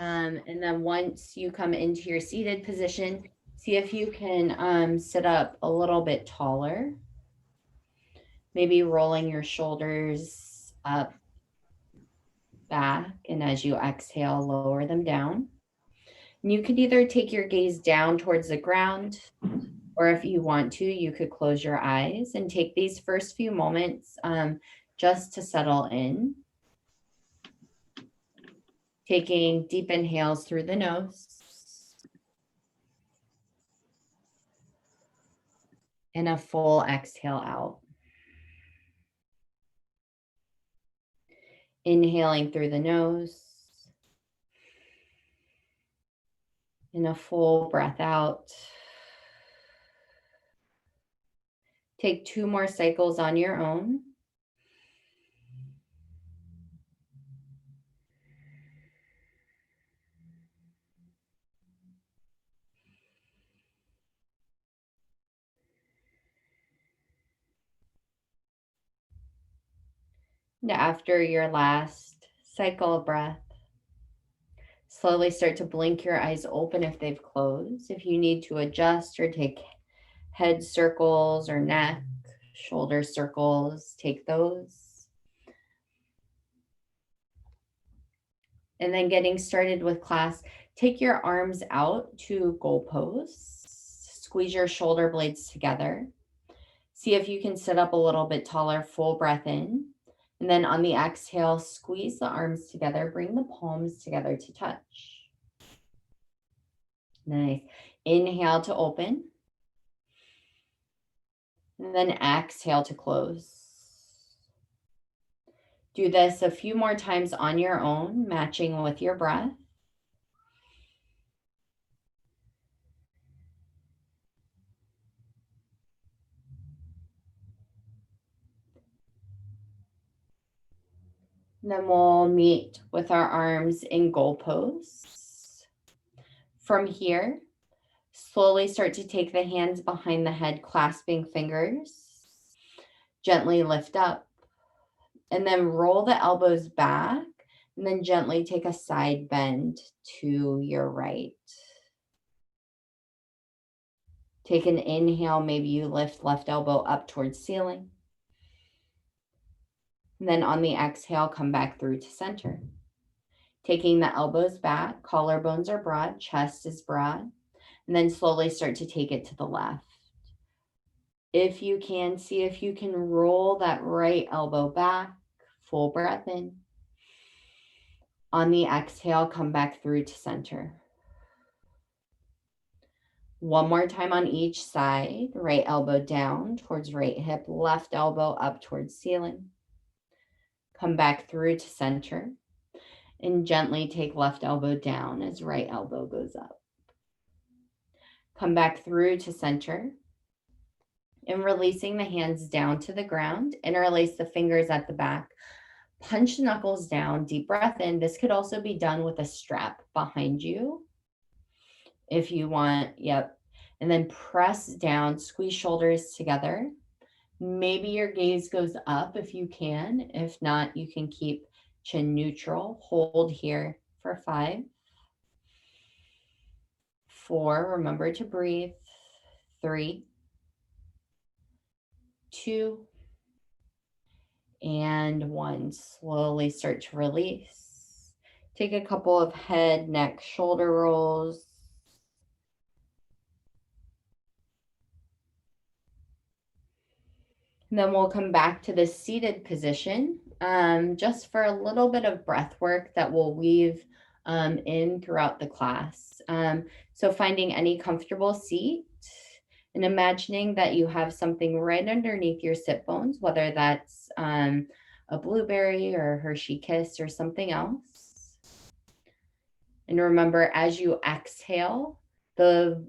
And then once you come into your seated position, see if you can sit up a little bit taller. Maybe rolling your shoulders up, back, and as you exhale, lower them down. And you could either take your gaze down towards the ground, or if you want to, you could close your eyes and take these first few moments just to settle in. Taking deep inhales through the nose and a full exhale out. Inhaling through the nose and a full breath out. Take 2 more cycles on your own. And after your last cycle of breath, slowly start to blink your eyes open if they've closed. If you need to adjust or take head circles or neck, shoulder circles, take those. And then getting started with class, take your arms out to goal pose. Squeeze your shoulder blades together. See if you can sit up a little bit taller, full breath in. And then on the exhale, squeeze the arms together, bring the palms together to touch. Nice. Inhale to open. And then exhale to close. Do this a few more times on your own, matching with your breath. And then we'll meet with our arms in goal pose. From here, slowly start to take the hands behind the head, clasping fingers. Gently lift up. And then roll the elbows back. And then gently take a side bend to your right. Take an inhale. Maybe you lift left elbow up towards ceiling. And then on the exhale, come back through to center. Taking the elbows back, collarbones are broad, chest is broad, and then slowly start to take it to the left. If you can, see if you can roll that right elbow back, full breath in. On the exhale, come back through to center. One more time on each side, right elbow down towards right hip, left elbow up towards ceiling. Come back through to center and gently take left elbow down as right elbow goes up. Come back through to center and releasing the hands down to the ground. Interlace the fingers at the back. Punch the knuckles down, deep breath in. This could also be done with a strap behind you if you want. Yep. And then press down, squeeze shoulders together. Maybe your gaze goes up if you can. If not, you can keep chin neutral. Hold here for 5, 4, remember to breathe. 3, 2, and 1. Slowly start to release. Take a couple of head, neck, shoulder rolls. And then we'll come back to the seated position just for a little bit of breath work that we'll weave in throughout the class. So finding any comfortable seat and imagining that you have something right underneath your sit bones, whether that's a blueberry or a Hershey Kiss or something else. And remember, as you exhale, the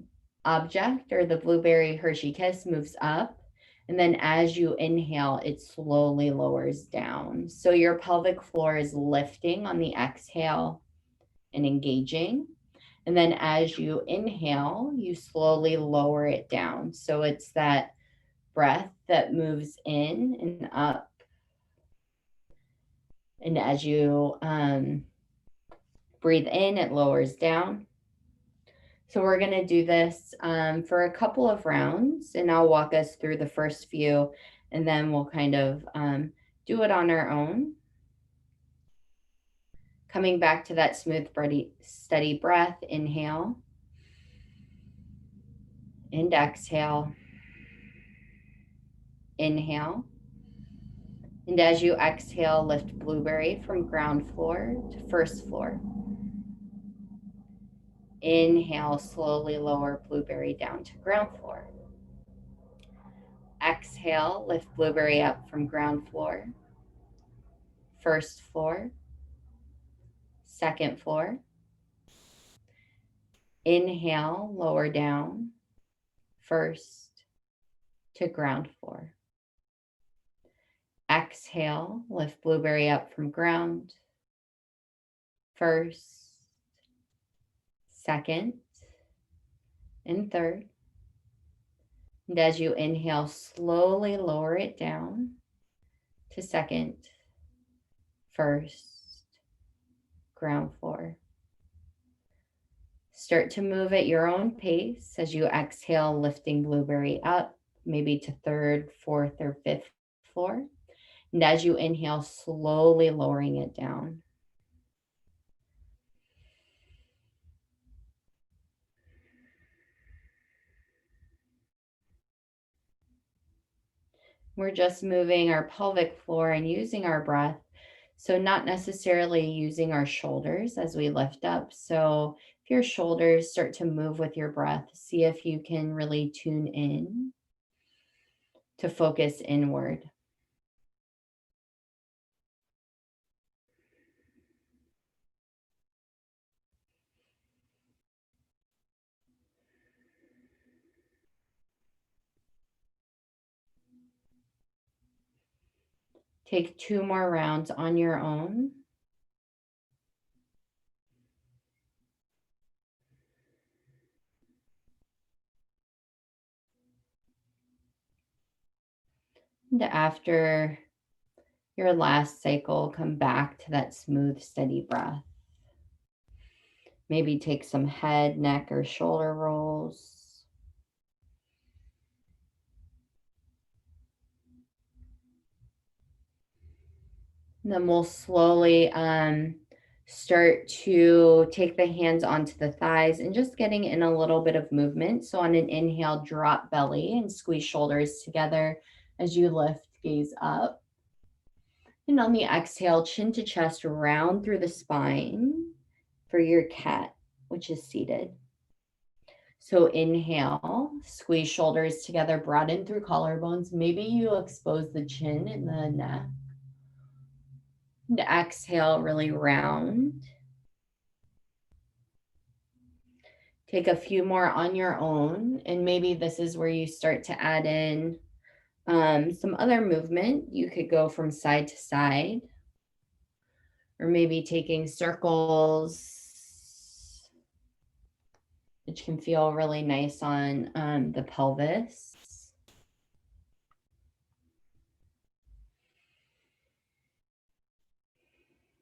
object or the blueberry Hershey Kiss moves up. And then as you inhale, it slowly lowers down. So your pelvic floor is lifting on the exhale and engaging. And then as you inhale, you slowly lower it down. So it's that breath that moves in and up. And as you Breathe in, it lowers down. So we're going to do this for a couple of rounds, and I'll walk us through the first few, and then we'll kind of do it on our own. Coming back to that smooth, steady breath, inhale and exhale. Inhale. And as you exhale, lift blueberry from ground floor to first floor. Inhale, slowly lower blueberry down to ground floor. Exhale, lift blueberry up from ground floor, first floor, second floor. Inhale, lower down, first to ground floor. Exhale, lift blueberry up from ground, first, second, and third. And as you inhale, slowly lower it down to second, first, ground floor. Start to move at your own pace as you exhale, lifting blueberry up, maybe to third, fourth, or fifth floor. And as you inhale, slowly lowering it down. We're just moving our pelvic floor and using our breath. So not necessarily using our shoulders as we lift up. So if your shoulders start to move with your breath, see if you can really tune in to focus inward. Take 2 more rounds on your own. And after your last cycle, come back to that smooth, steady breath. Maybe take some head, neck, or shoulder rolls. And then we'll slowly start to take the hands onto the thighs and just getting in a little bit of movement. So on an inhale, drop belly and squeeze shoulders together as you lift, gaze up. And on the exhale, chin to chest, round through the spine for your cat, which is seated. So inhale, squeeze shoulders together, broaden through collarbones. Maybe you expose the chin and the neck. And exhale, really round. Take a few more on your own, and maybe this is where you start to add in some other movement. You could go from side to side, or maybe taking circles, which can feel really nice on the pelvis.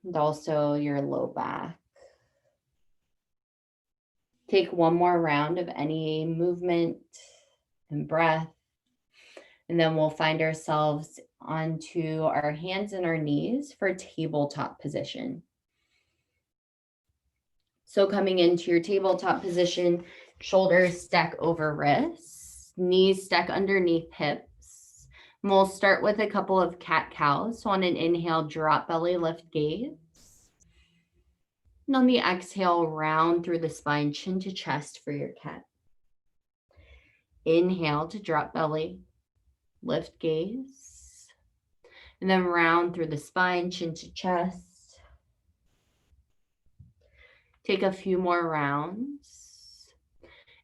And also your low back. Take one more round of any movement and breath. And then we'll find ourselves onto our hands and our knees for tabletop position. So coming into your tabletop position, shoulders stack over wrists, knees stack underneath hips. And we'll start with a couple of cat cows. So on an inhale, drop belly, lift gaze. And on the exhale, round through the spine, chin to chest for your cat. Inhale to drop belly, lift gaze. And then round through the spine, chin to chest. Take a few more rounds.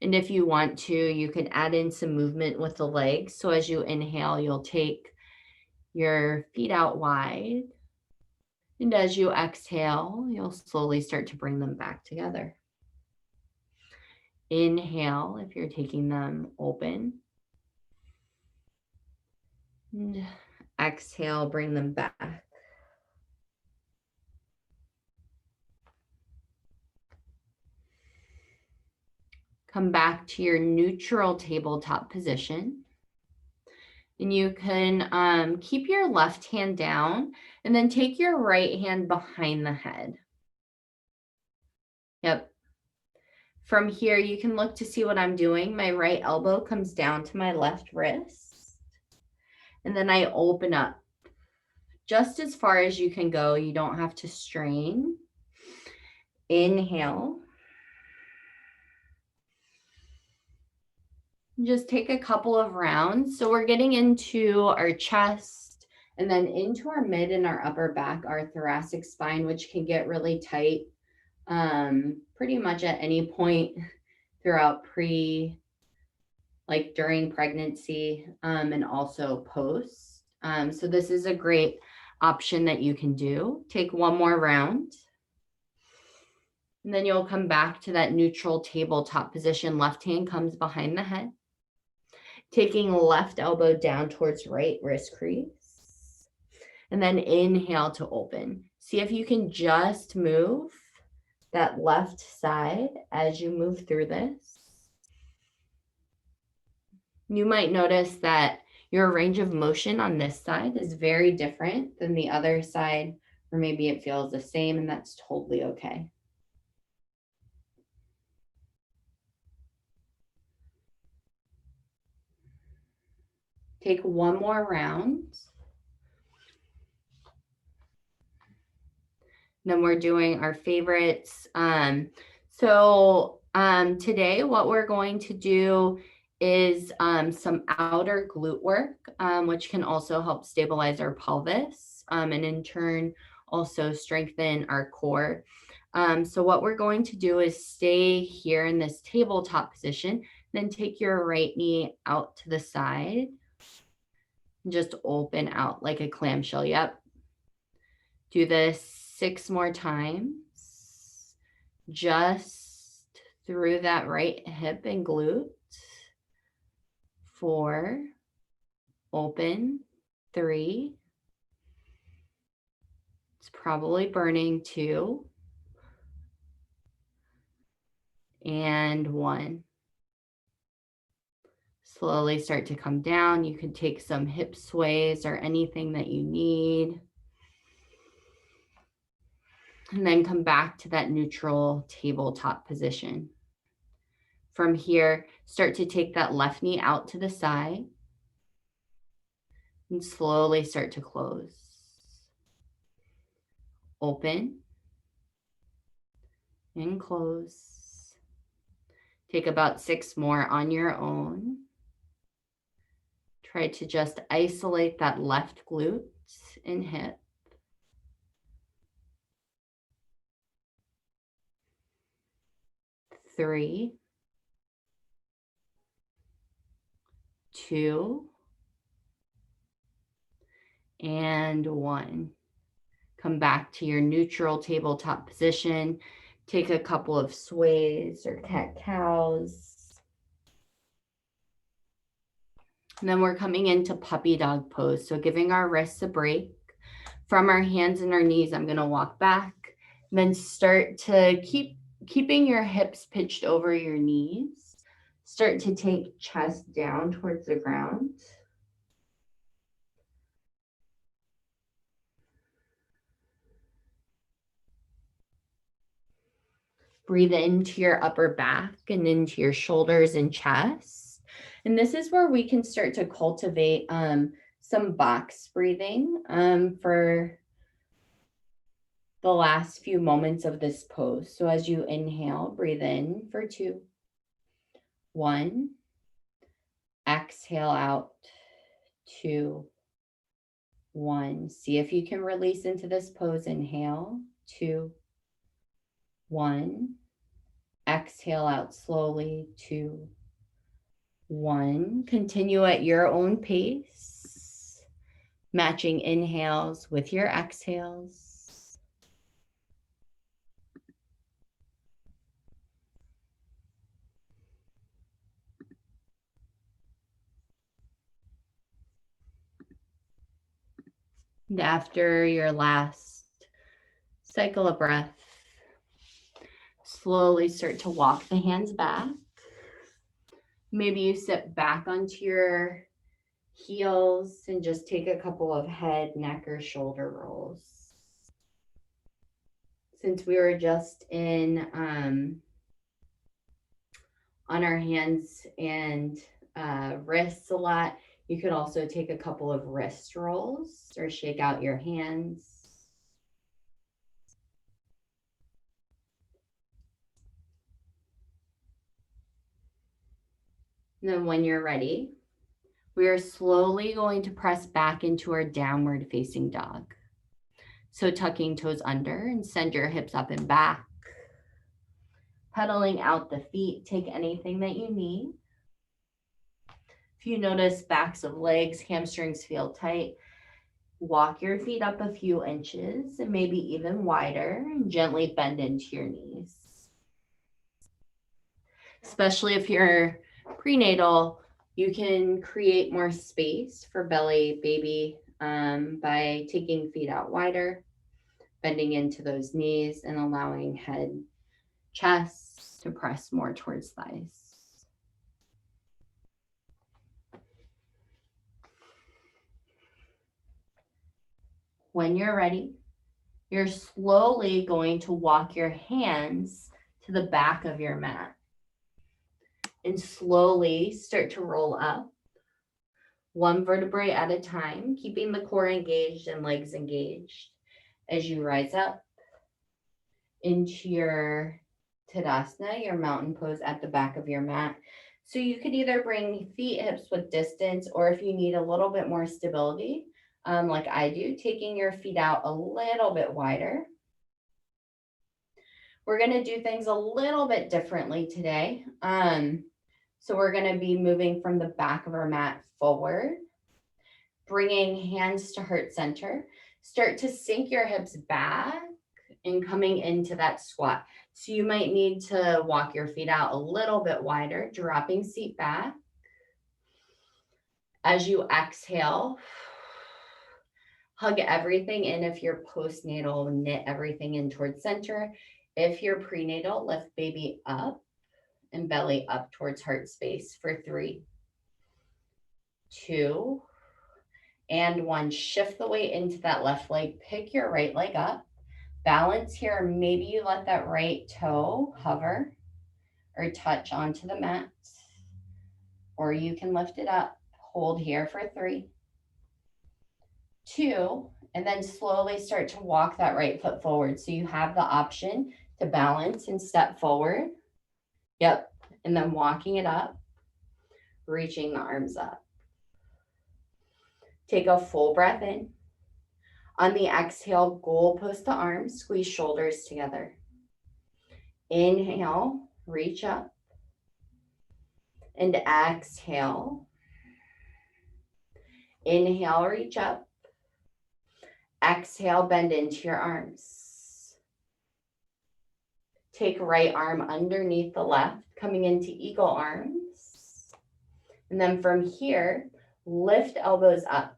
And if you want to, you can add in some movement with the legs. So as you inhale, you'll take your feet out wide. And as you exhale, you'll slowly start to bring them back together. Inhale if you're taking them open. And exhale, bring them back. Come back to your neutral tabletop position. And you can keep your left hand down and then take your right hand behind the head. Yep. From here, you can look to see what I'm doing. My right elbow comes down to my left wrist. And then I open up just as far as you can go. You don't have to strain. Inhale. Just take a couple of rounds. So we're getting into our chest and then into our mid and our upper back, our thoracic spine, which can get really tight pretty much at any point throughout during pregnancy and also post. So this is a great option that you can do. Take one more round. And then you'll come back to that neutral tabletop position. Left hand comes behind the head. Taking left elbow down towards right wrist crease. And then inhale to open. See if you can just move that left side as you move through this. You might notice that your range of motion on this side is very different than the other side, or maybe it feels the same, and that's totally okay. Take one more round. Then we're doing our favorites. Today what we're going to do is some outer glute work, which can also help stabilize our pelvis and in turn also strengthen our core. So what we're going to do is stay here in this tabletop position, then take your right knee out to the side. Just open out like a clamshell. Yep. Do this 6 more times. Just through that right hip and glute. 4. Open. 3. It's probably burning. 2. And 1. Slowly start to come down. You can take some hip sways or anything that you need. And then come back to that neutral tabletop position. From here, start to take that left knee out to the side and slowly start to close. Open and close. Take about 6 more on your own. Try to just isolate that left glute and hip. 3, 2, and 1. Come back to your neutral tabletop position. Take a couple of sways or cat-cows. And then we're coming into puppy dog pose. So giving our wrists a break. From our hands and our knees, I'm going to walk back. And then start to keeping your hips pitched over your knees. Start to take chest down towards the ground. Breathe into your upper back and into your shoulders and chest. And this is where we can start to cultivate some box breathing for the last few moments of this pose. So as you inhale, breathe in for 2, 1. Exhale out, 2, 1. See if you can release into this pose. Inhale, 2, 1. Exhale out slowly, 2, 1. Continue at your own pace, matching inhales with your exhales. And after your last cycle of breath, slowly start to walk the hands back. Maybe you sit back onto your heels and just take a couple of head, neck, or shoulder rolls. Since we were just in on our hands and wrists a lot, you could also take a couple of wrist rolls or shake out your hands. And then when you're ready, we are slowly going to press back into our downward facing dog. So tucking toes under and send your hips up and back. Pedaling out the feet, take anything that you need. If you notice backs of legs, hamstrings feel tight, walk your feet up a few inches and maybe even wider and gently bend into your knees. Especially if you're prenatal, you can create more space for belly, baby by taking feet out wider, bending into those knees and allowing head, chest to press more towards thighs. When you're ready, you're slowly going to walk your hands to the back of your mat and slowly start to roll up, one vertebrae at a time, keeping the core engaged and legs engaged as you rise up into your Tadasana, your mountain pose at the back of your mat. So you could either bring feet hips with distance, or if you need a little bit more stability, like I do, taking your feet out a little bit wider. We're going to do things a little bit differently today. So we're going to be moving from the back of our mat forward, bringing hands to heart center. Start to sink your hips back and coming into that squat. So you might need to walk your feet out a little bit wider, dropping seat back. As you exhale, hug everything in. If you're postnatal, knit everything in towards center. If you're prenatal, lift baby up and belly up towards heart space for 3, 2, and 1. Shift the weight into that left leg. Pick your right leg up. Balance here. Maybe you let that right toe hover or touch onto the mat, or you can lift it up. Hold here for 3, 2, and then slowly start to walk that right foot forward. So you have the option to balance and step forward. Yep. And then walking it up, reaching the arms up. Take a full breath in. On the exhale, goal post the arms, squeeze shoulders together. Inhale, reach up. And exhale. Inhale, reach up. Exhale, bend into your arms. Take right arm underneath the left, coming into eagle arms. And then from here, lift elbows up.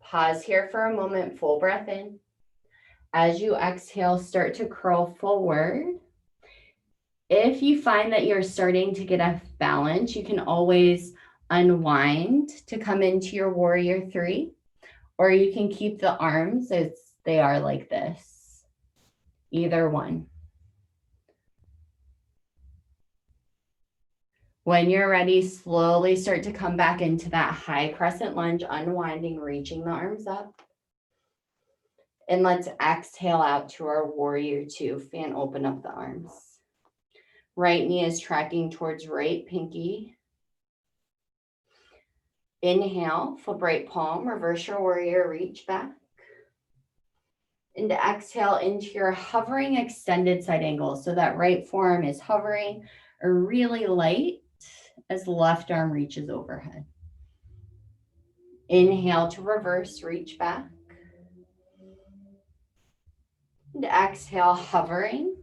Pause here for a moment, full breath in. As you exhale, start to curl forward. If you find that you're starting to get off balance, you can always unwind to come into your warrior 3, or you can keep the arms as they are like this. Either one. When you're ready, slowly start to come back into that high crescent lunge, unwinding, reaching the arms up. And let's exhale out to our warrior 2. Fan open up the arms. Right knee is tracking towards right pinky. Inhale, flip right palm, reverse your warrior, reach back. And exhale into your hovering extended side angle. So that right forearm is hovering or really light as the left arm reaches overhead. Inhale to reverse, reach back. And exhale, hovering.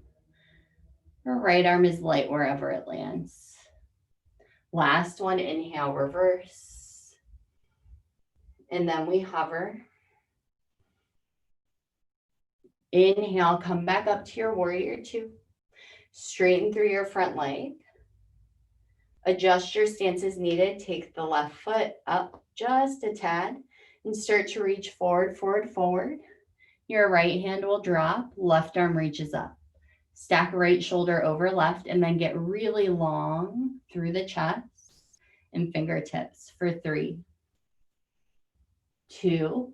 Your right arm is light wherever it lands. Last one, inhale, reverse. And then we hover. Inhale, come back up to your warrior 2. Straighten through your front leg. Adjust your stance as needed. Take the left foot up just a tad and start to reach forward, forward, forward. Your right hand will drop, left arm reaches up. Stack right shoulder over left and then get really long through the chest and fingertips for 3, 2,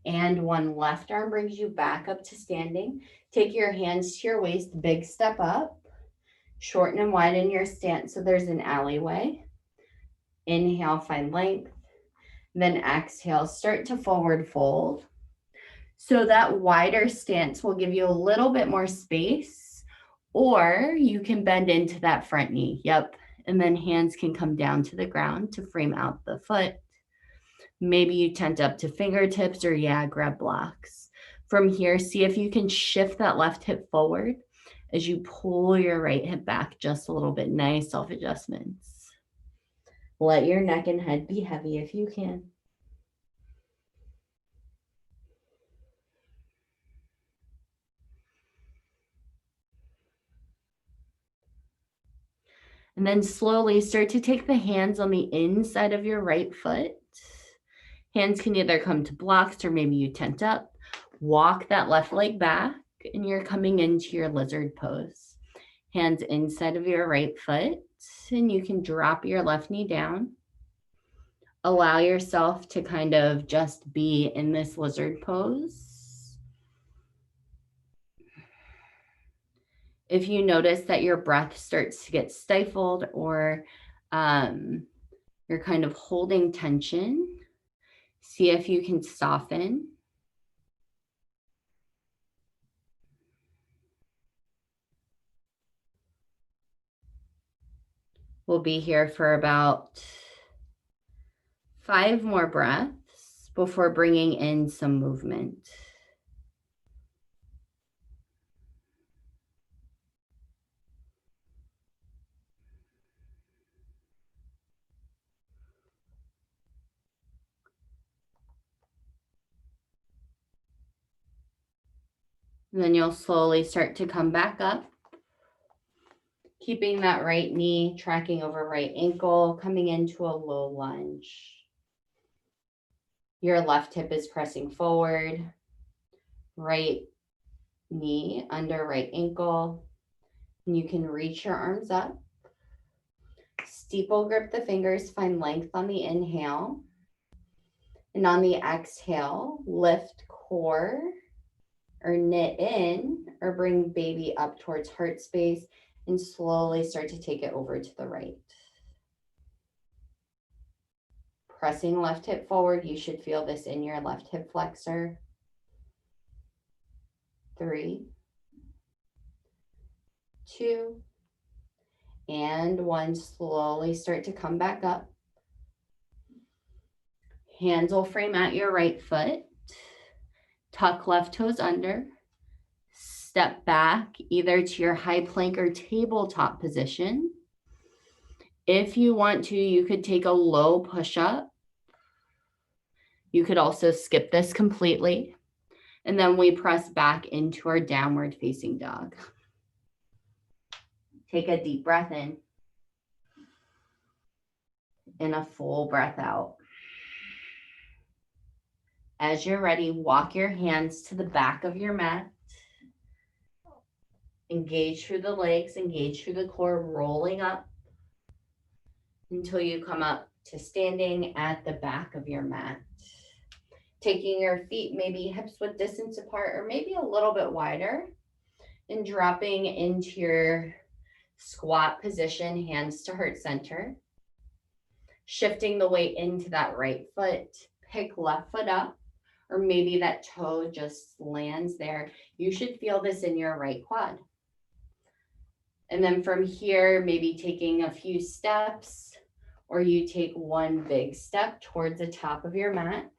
and 1. Left arm brings you back up to standing. Take your hands to your waist, big step up. Shorten and widen your stance so there's an alleyway. Inhale, find length. Then exhale, start to forward fold. So that wider stance will give you a little bit more space, or you can bend into that front knee. Yep. And then hands can come down to the ground to frame out the foot. Maybe you tent up to fingertips or grab blocks. From here, see if you can shift that left hip forward as you pull your right hip back just a little bit. Nice self-adjustments. Let your neck and head be heavy if you can. And then slowly start to take the hands on the inside of your right foot. Hands can either come to blocks or maybe you tent up. Walk that left leg back and you're coming into your lizard pose. Hands inside of your right foot and you can drop your left knee down. Allow yourself to kind of just be in this lizard pose. If you notice that your breath starts to get stifled or you're kind of holding tension, see if you can soften. We'll be here for about 5 more breaths before bringing in some movement. And then you'll slowly start to come back up, keeping that right knee tracking over right ankle, coming into a low lunge. Your left hip is pressing forward, right knee under right ankle, and you can reach your arms up. Steeple grip the fingers, find length on the inhale. And on the exhale, lift core or knit in or bring baby up towards heart space and slowly start to take it over to the right. Pressing left hip forward, you should feel this in your left hip flexor. 3, 2, and 1. Slowly start to come back up. Hands will frame out your right foot. Tuck left toes under. Step back either to your high plank or tabletop position. If you want to, you could take a low push-up. You could also skip this completely. And then we press back into our downward facing dog. Take a deep breath in and a full breath out. As you're ready, walk your hands to the back of your mat. Engage through the legs, engage through the core, rolling up until you come up to standing at the back of your mat. Taking your feet maybe hips width distance apart or maybe a little bit wider and dropping into your squat position, hands to heart center. Shifting the weight into that right foot, pick left foot up, or maybe that toe just lands there. You should feel this in your right quad. And then from here, maybe taking a few steps, or you take one big step towards the top of your mat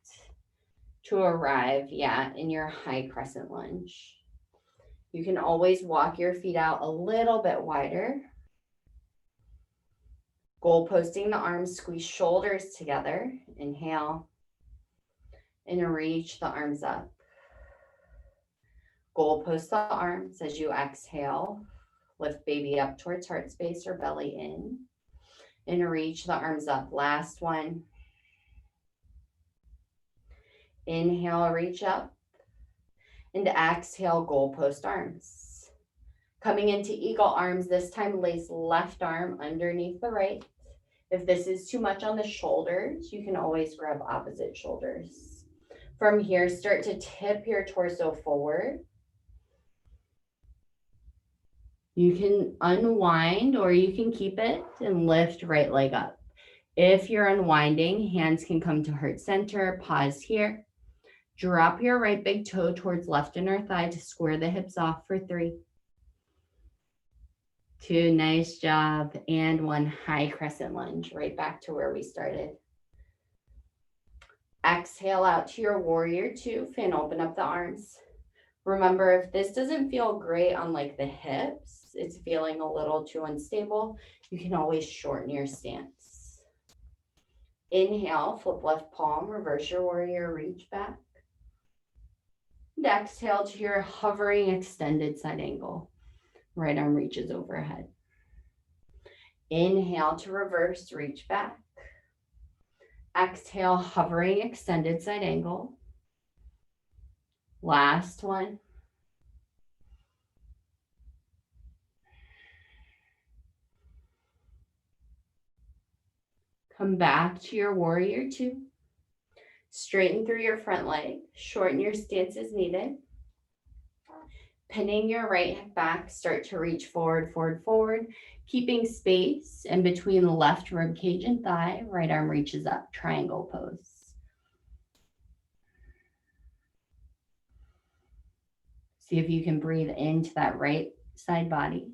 to arrive, in your high crescent lunge. You can always walk your feet out a little bit wider. Goal posting the arms, squeeze shoulders together. Inhale. And reach the arms up. Goal post the arms as you exhale. Lift baby up towards heart space or belly in. And reach the arms up. Last one. Inhale, reach up. And exhale, goalpost arms. Coming into eagle arms, this time place left arm underneath the right. If this is too much on the shoulders, you can always grab opposite shoulders. From here, start to tip your torso forward. You can unwind or you can keep it and lift right leg up. If you're unwinding, hands can come to heart center. Pause here. Drop your right big toe towards left inner thigh to square the hips off for 3, 2, nice job, and 1, high crescent lunge, right back to where we started. Exhale out to your warrior 2, and open up the arms. Remember, if this doesn't feel great on like the hips, it's feeling a little too unstable, you can always shorten your stance. Inhale, flip left palm, reverse your warrior, reach back. And exhale to your hovering extended side angle. Right arm reaches overhead. Inhale to reverse, reach back. Exhale, hovering extended side angle. Last one. Come back to your warrior 2. Straighten through your front leg. Shorten your stance as needed. Pinning your right hip back, start to reach forward, forward, forward. Keeping space in between the left rib cage and thigh. Right arm reaches up, triangle pose. See if you can breathe into that right side body.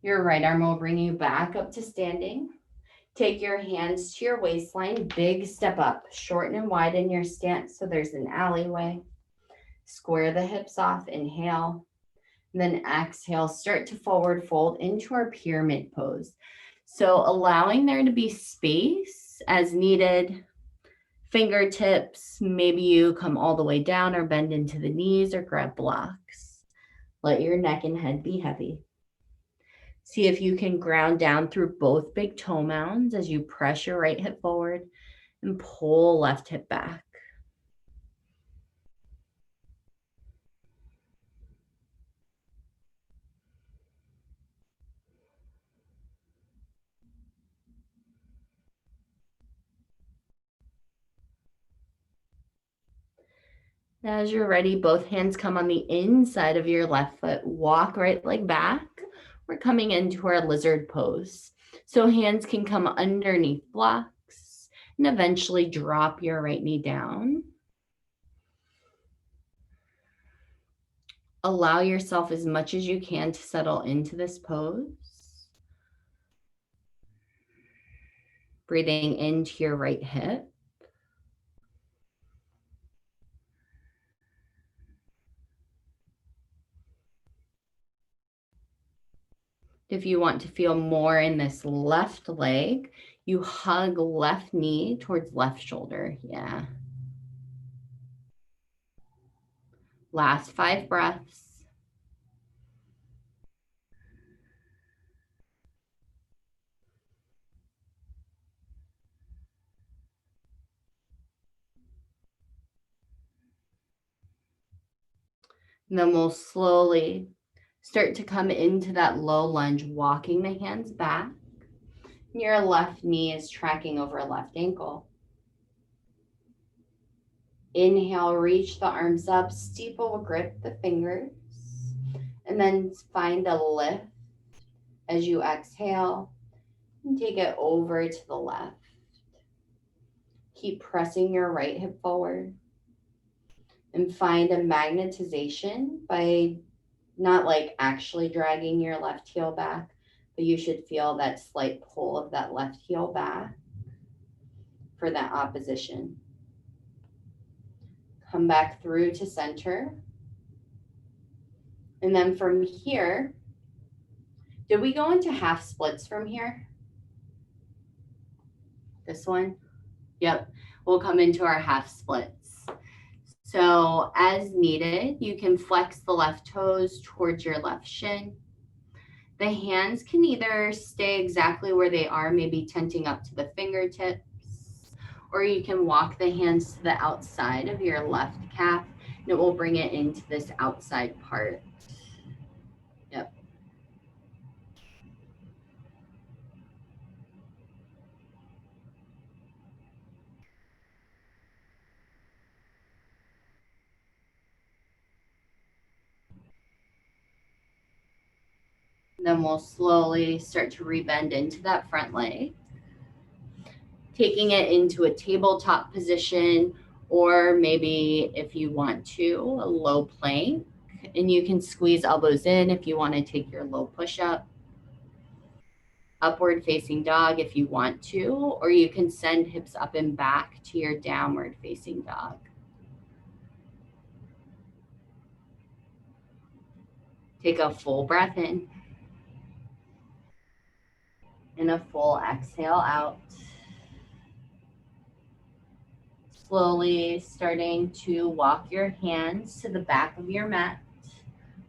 Your right arm will bring you back up to standing. Take your hands to your waistline, big step up, shorten and widen your stance so there's an alleyway. Square the hips off, inhale, and then exhale, start to forward fold into our pyramid pose. So allowing there to be space as needed, fingertips, maybe you come all the way down or bend into the knees or grab blocks. Let your neck and head be heavy. See if you can ground down through both big toe mounds as you press your right hip forward and pull left hip back. As you're ready, both hands come on the inside of your left foot. Walk right leg back. We're coming into our lizard pose. So hands can come underneath blocks and eventually drop your right knee down. Allow yourself as much as you can to settle into this pose. Breathing into your right hip. If you want to feel more in this left leg, you hug left knee towards left shoulder. Yeah. Last 5 breaths. And then we'll slowly start to come into that low lunge, walking the hands back. Your left knee is tracking over left ankle. Inhale, reach the arms up, steeple grip the fingers, and then find a lift as you exhale and take it over to the left. Keep pressing your right hip forward and find a magnetization by not like actually dragging your left heel back, but you should feel that slight pull of that left heel back for that opposition. Come back through to center. And then from here, did we go into half splits from here? This one? Yep, we'll come into our half splits. So as needed, you can flex the left toes towards your left shin. The hands can either stay exactly where they are, maybe tenting up to the fingertips, or you can walk the hands to the outside of your left calf, and it will bring it into this outside part. Yep. Then we'll slowly start to rebend into that front leg, taking it into a tabletop position, or maybe if you want to, a low plank. And you can squeeze elbows in if you want to take your low push up. Upward facing dog if you want to, or you can send hips up and back to your downward facing dog. Take a full breath in and a full exhale out. Slowly starting to walk your hands to the back of your mat,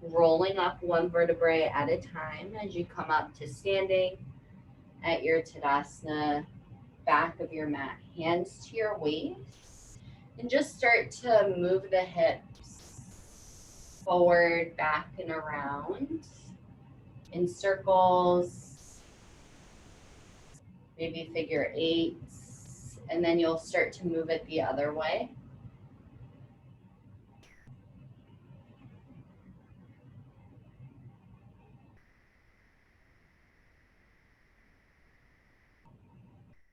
rolling up one vertebrae at a time as you come up to standing at your Tadasana, back of your mat, hands to your waist, and just start to move the hips forward, back, and around in circles, maybe figure eights, and then you'll start to move it the other way.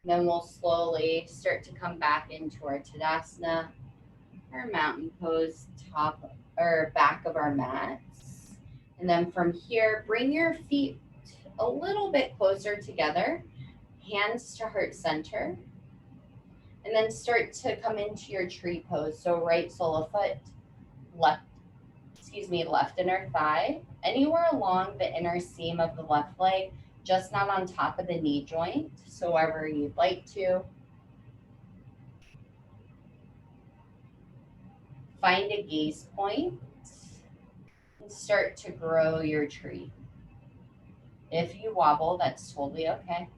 Then we'll slowly start to come back into our Tadasana, our mountain pose, top or back of our mats. And then from here, bring your feet a little bit closer together, hands to heart center, and then start to come into your tree pose. So right sole of foot, left inner thigh, anywhere along the inner seam of the left leg, just not on top of the knee joint. So wherever you'd like to. Find a gaze point and start to grow your tree. If you wobble, that's totally okay.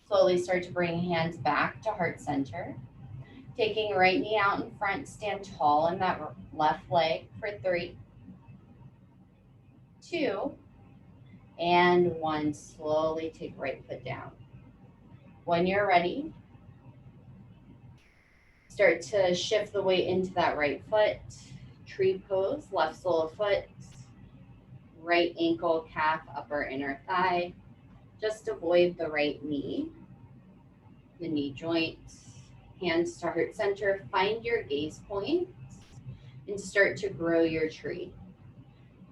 Slowly start to bring hands back to heart center. Taking right knee out in front, stand tall in that left leg for 3, 2, and 1. Slowly take right foot down. When you're ready, start to shift the weight into that right foot. Tree pose, left sole of foot, right ankle, calf, upper inner thigh. Just avoid the right knee, the knee joint. Hands to heart center. Find your gaze point and start to grow your tree.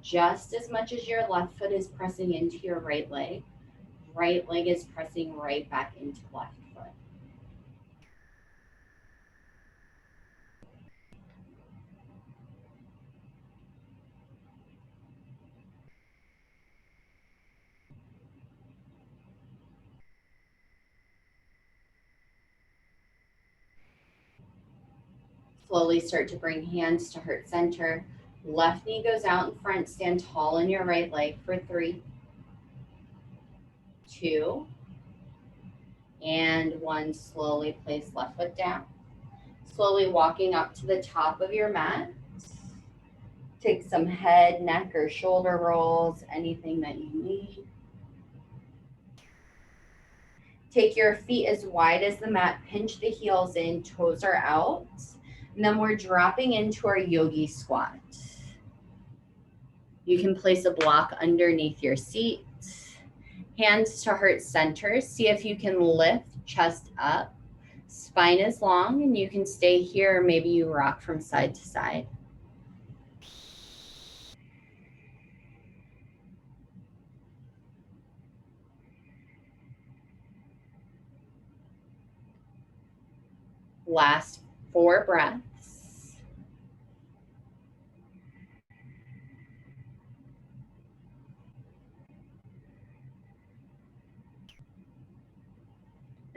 Just as much as your left foot is pressing into your right leg is pressing right back into left foot. Slowly start to bring hands to heart center. Left knee goes out in front. Stand tall in your right leg for 3, 2, and 1. Slowly place left foot down. Slowly walking up to the top of your mat. Take some head, neck, or shoulder rolls, anything that you need. Take your feet as wide as the mat, pinch the heels in, toes are out. And then we're dropping into our yogi squat. You can place a block underneath your seat. Hands to heart center. See if you can lift chest up. Spine is long and you can stay here, or maybe you rock from side to side. Last 4 breaths.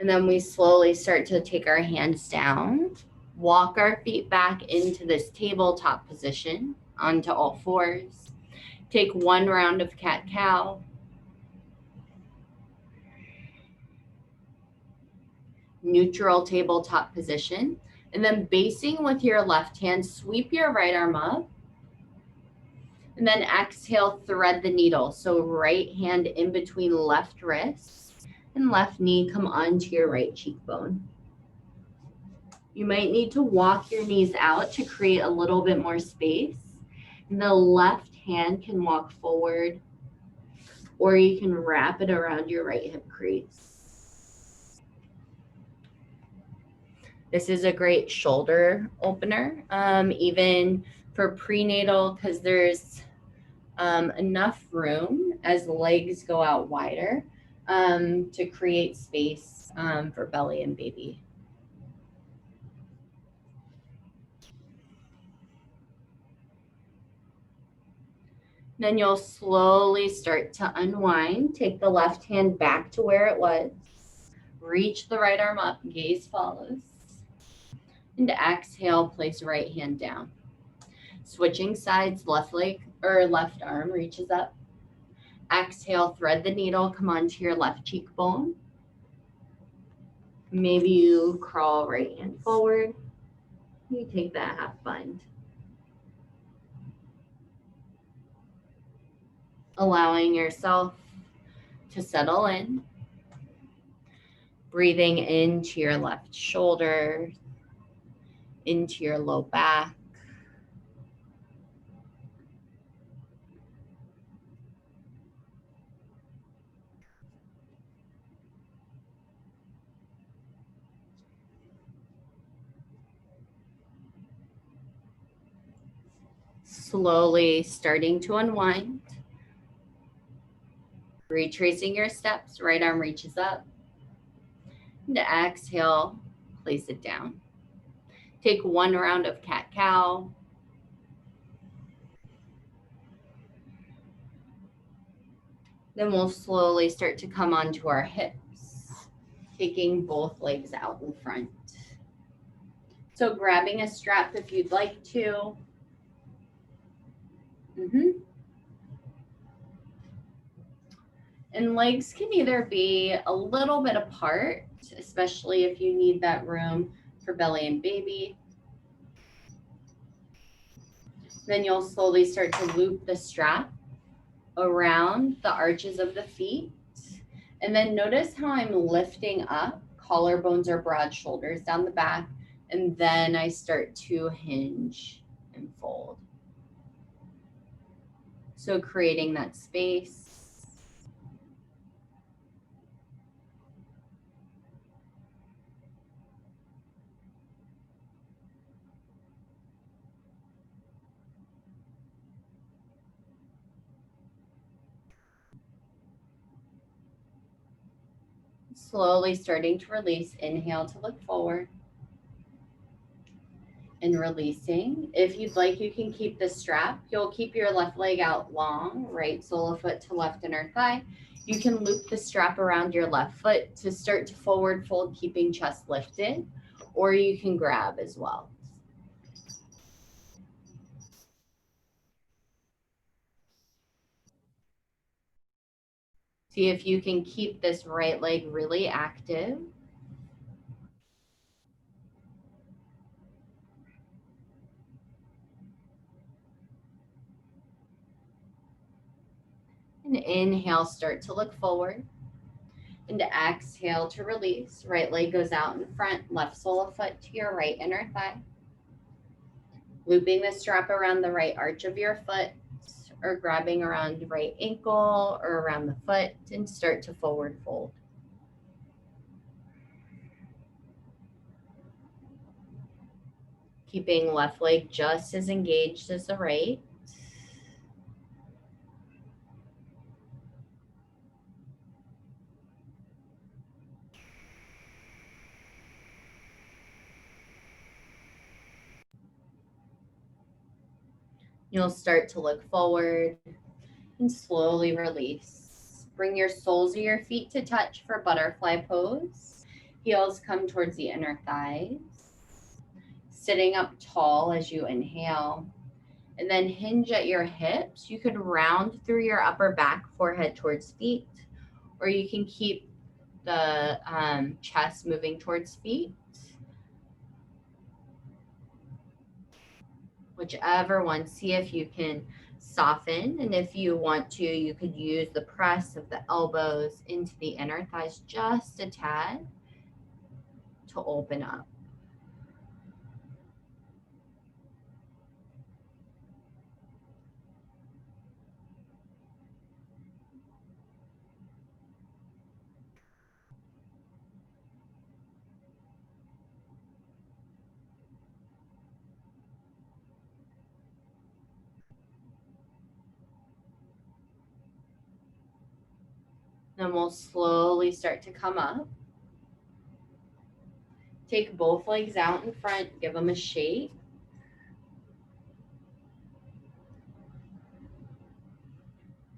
And then we slowly start to take our hands down, walk our feet back into this tabletop position onto all fours. Take one round of cat-cow. Neutral tabletop position. And then basing with your left hand, sweep your right arm up. And then exhale, thread the needle. So right hand in between left wrist and left knee, come onto your right cheekbone. You might need to walk your knees out to create a little bit more space. And the left hand can walk forward, or you can wrap it around your right hip crease. This is a great shoulder opener, even for prenatal, because there's enough room as the legs go out wider to create space for belly and baby. Then you'll slowly start to unwind. Take the left hand back to where it was. Reach the right arm up, gaze follows. And exhale, place right hand down. Switching sides, left leg or left arm reaches up. Exhale, thread the needle, come onto your left cheekbone. Maybe you crawl right hand forward. You take that half bend. Allowing yourself to settle in. Breathing into your left shoulder, into your low back. Slowly starting to unwind. Retracing your steps, right arm reaches up. And exhale, place it down. Take one round of cat-cow. Then we'll slowly start to come onto our hips, taking both legs out in front. So grabbing a strap if you'd like to. And legs can either be a little bit apart, especially if you need that room for belly and baby. Then you'll slowly start to loop the strap around the arches of the feet. And then notice how I'm lifting up, collarbones or broad shoulders down the back. And then I start to hinge and fold. So creating that space. Slowly starting to release. Inhale to look forward. And releasing. If you'd like, you can keep the strap. You'll keep your left leg out long, right sole of foot to left inner thigh. You can loop the strap around your left foot to start to forward fold, keeping chest lifted, or you can grab as well. See if you can keep this right leg really active. And inhale, start to look forward. And exhale to release. Right leg goes out in front, left sole of foot to your right inner thigh. Looping the strap around the right arch of your foot, or grabbing around the right ankle or around the foot, and start to forward fold. Keeping left leg just as engaged as the right. You'll start to look forward and slowly release. Bring your soles of your feet to touch for butterfly pose. Heels come towards the inner thighs. Sitting up tall as you inhale. And then hinge at your hips. You could round through your upper back, forehead towards feet, or you can keep the chest moving towards feet. Whichever one. See if you can soften. And if you want to, you could use the press of the elbows into the inner thighs just a tad to open up. Then we'll slowly start to come up. Take both legs out in front, give them a shake.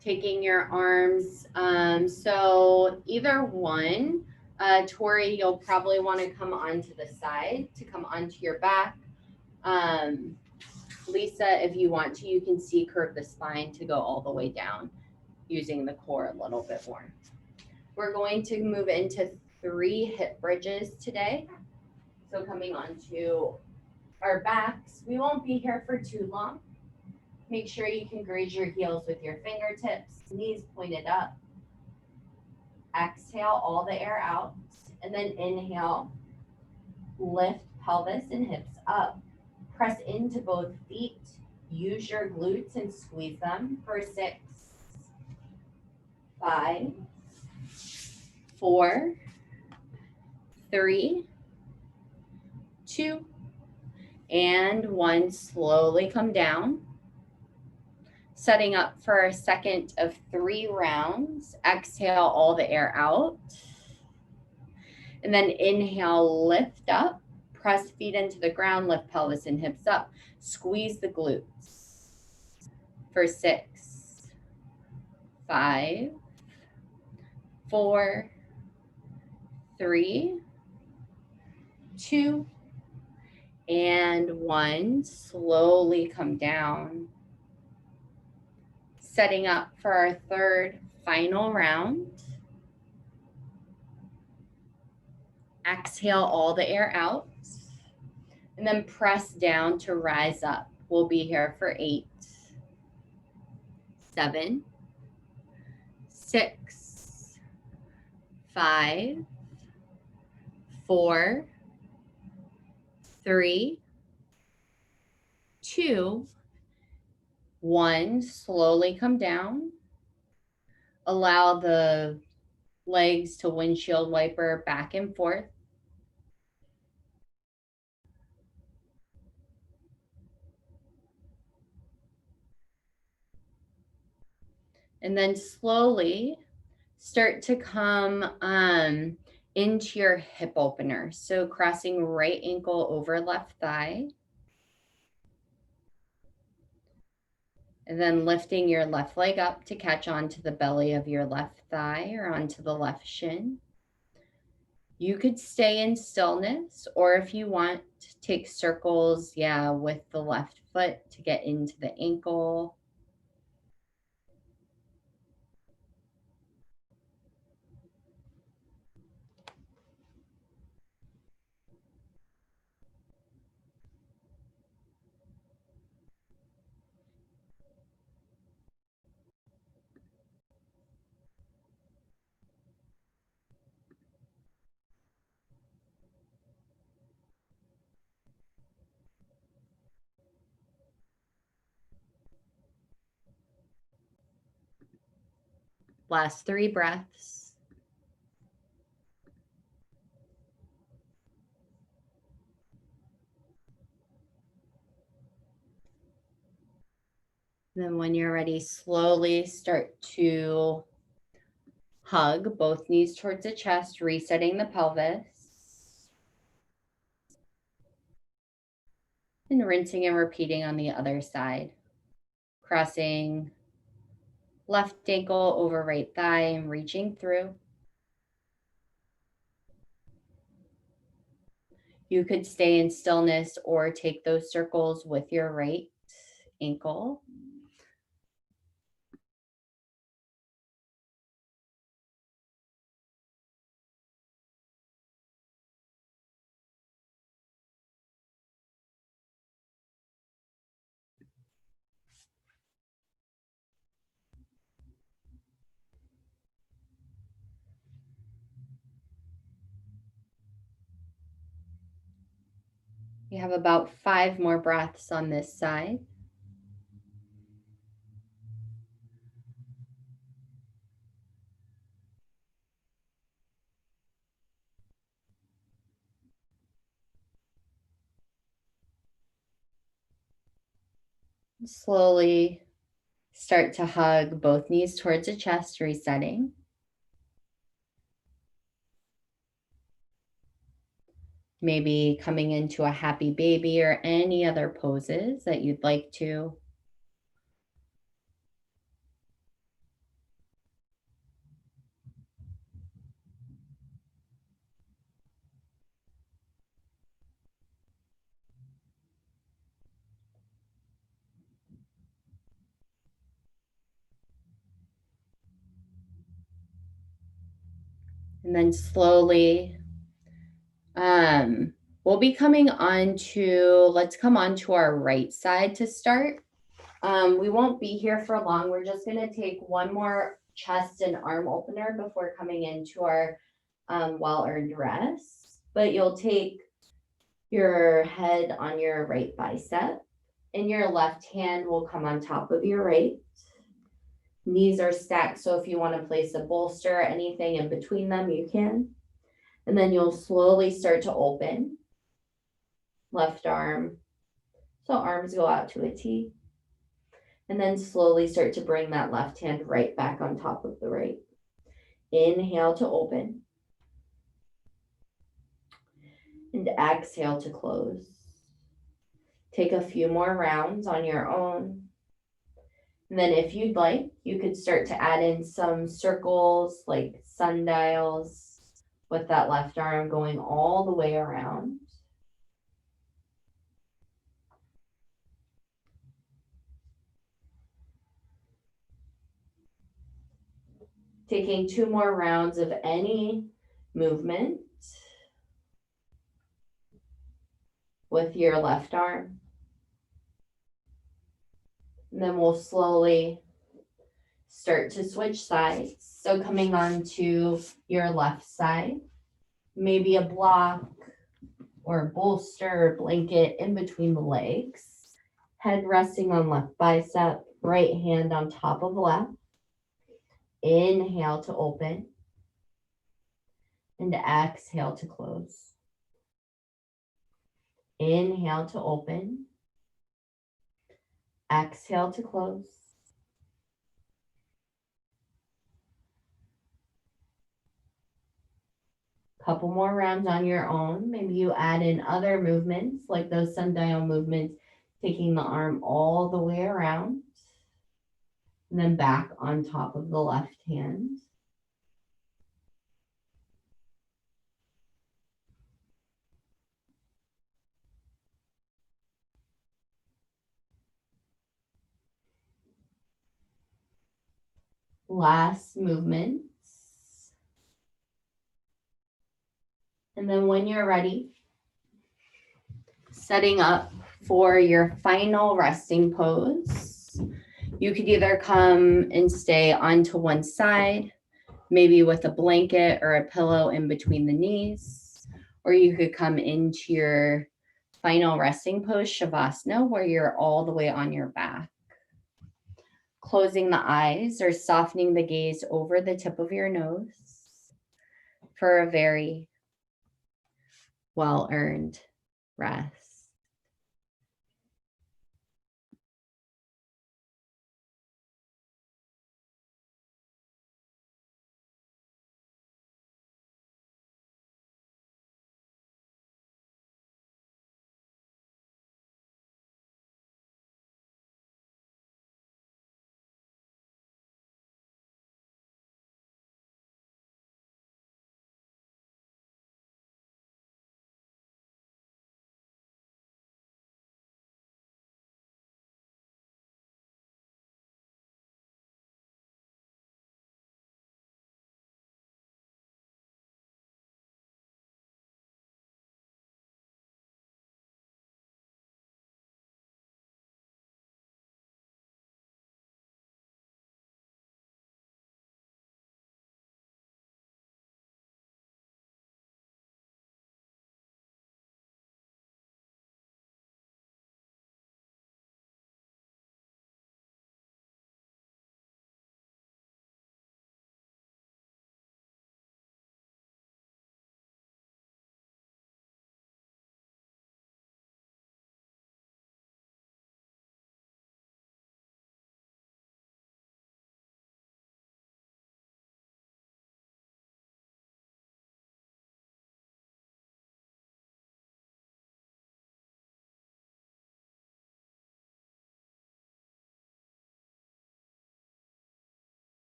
Taking your arms, so either one, Tori, you'll probably want to come onto the side to come onto your back. Lisa, if you want to, you can C-curve the spine to go all the way down using the core a little bit more. We're going to move into 3 hip bridges today. So coming onto our backs, we won't be here for too long. Make sure you can graze your heels with your fingertips, knees pointed up. Exhale all the air out, and then inhale, lift pelvis and hips up. Press into both feet. Use your glutes and squeeze them for 6, 5, 4, 3, 2, and 1. Slowly come down. Setting up for a second of 3 rounds. Exhale all the air out. And then inhale, lift up. Press feet into the ground, lift pelvis and hips up. Squeeze the glutes for 6, 5, 4, 3, 2, and 1. Slowly come down. Setting up for our 3rd final round. Exhale all the air out. And then press down to rise up. We'll be here for 8, 7, 6, 5, 4, 3, 2, 1. Slowly come down. Allow the legs to windshield wiper back and forth. And then slowly start to come into your hip opener. So crossing right ankle over left thigh. And then lifting your left leg up to catch onto the belly of your left thigh or onto the left shin. You could stay in stillness, or if you want, take circles, with the left foot to get into the ankle. Last 3 breaths. Then when you're ready, slowly start to hug both knees towards the chest, resetting the pelvis. And rinsing and repeating on the other side. Crossing left ankle over right thigh and reaching through. You could stay in stillness or take those circles with your right ankle. You have about 5 more breaths on this side. Slowly start to hug both knees towards the chest, resetting. Maybe coming into a happy baby or any other poses that you'd like to. And then slowly, we'll be coming on to, let's come on to our right side to start. We won't be here for long. We're just going to take one more chest and arm opener before coming into our well-earned rest. But you'll take your head on your right bicep, and your left hand will come on top of your right. Knees are stacked, so if you want to place a bolster or anything in between them, you can. And then you'll slowly start to open. Left arm. So arms go out to a T. And then slowly start to bring that left hand right back on top of the right. Inhale to open. And exhale to close. Take a few more rounds on your own. And then if you'd like, you could start to add in some circles like sundials with that left arm going all the way around. Taking 2 more rounds of any movement with your left arm. And then we'll slowly start to switch sides. So coming on to your left side, maybe a block or a bolster or blanket in between the legs. Head resting on left bicep, right hand on top of left. Inhale to open. And exhale to close. Inhale to open. Exhale to close. Couple more rounds on your own. Maybe you add in other movements like those sundial movements, taking the arm all the way around and then back on top of the left hand. Last movements. And then when you're ready, setting up for your final resting pose. You could either come and stay onto one side, maybe with a blanket or a pillow in between the knees, or you could come into your final resting pose, Shavasana, where you're all the way on your back. Closing the eyes or softening the gaze over the tip of your nose for a very well-earned rest.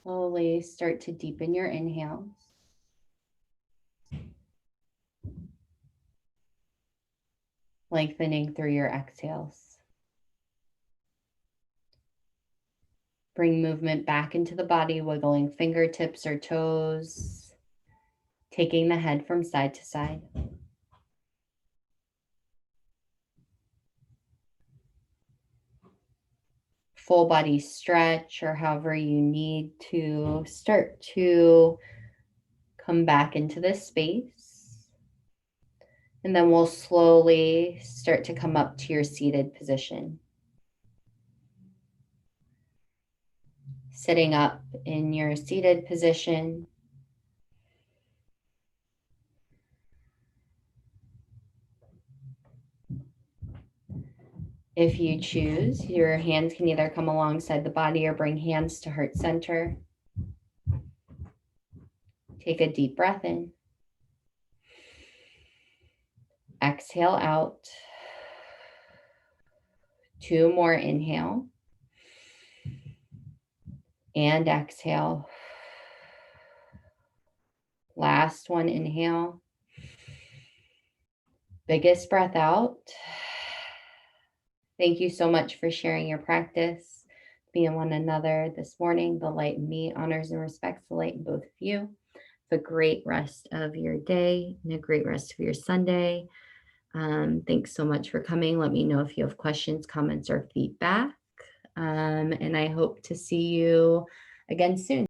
Slowly start to deepen your inhales. Lengthening through your exhales. Bring movement back into the body, wiggling fingertips or toes, taking the head from side to side. Full body stretch, or however you need to start to come back into this space. And then we'll slowly start to come up to your seated position. Sitting up in your seated position. If you choose, your hands can either come alongside the body or bring hands to heart center. Take a deep breath in. Exhale out. 2 more, inhale. And exhale. Last one, inhale. Biggest breath out. Thank you so much for sharing your practice, me and one another this morning. The light in me honors and respects the light in both of you. Have a great rest of your day and a great rest of your Sunday. Thanks so much for coming. Let me know if you have questions, comments, or feedback. And I hope to see you again soon.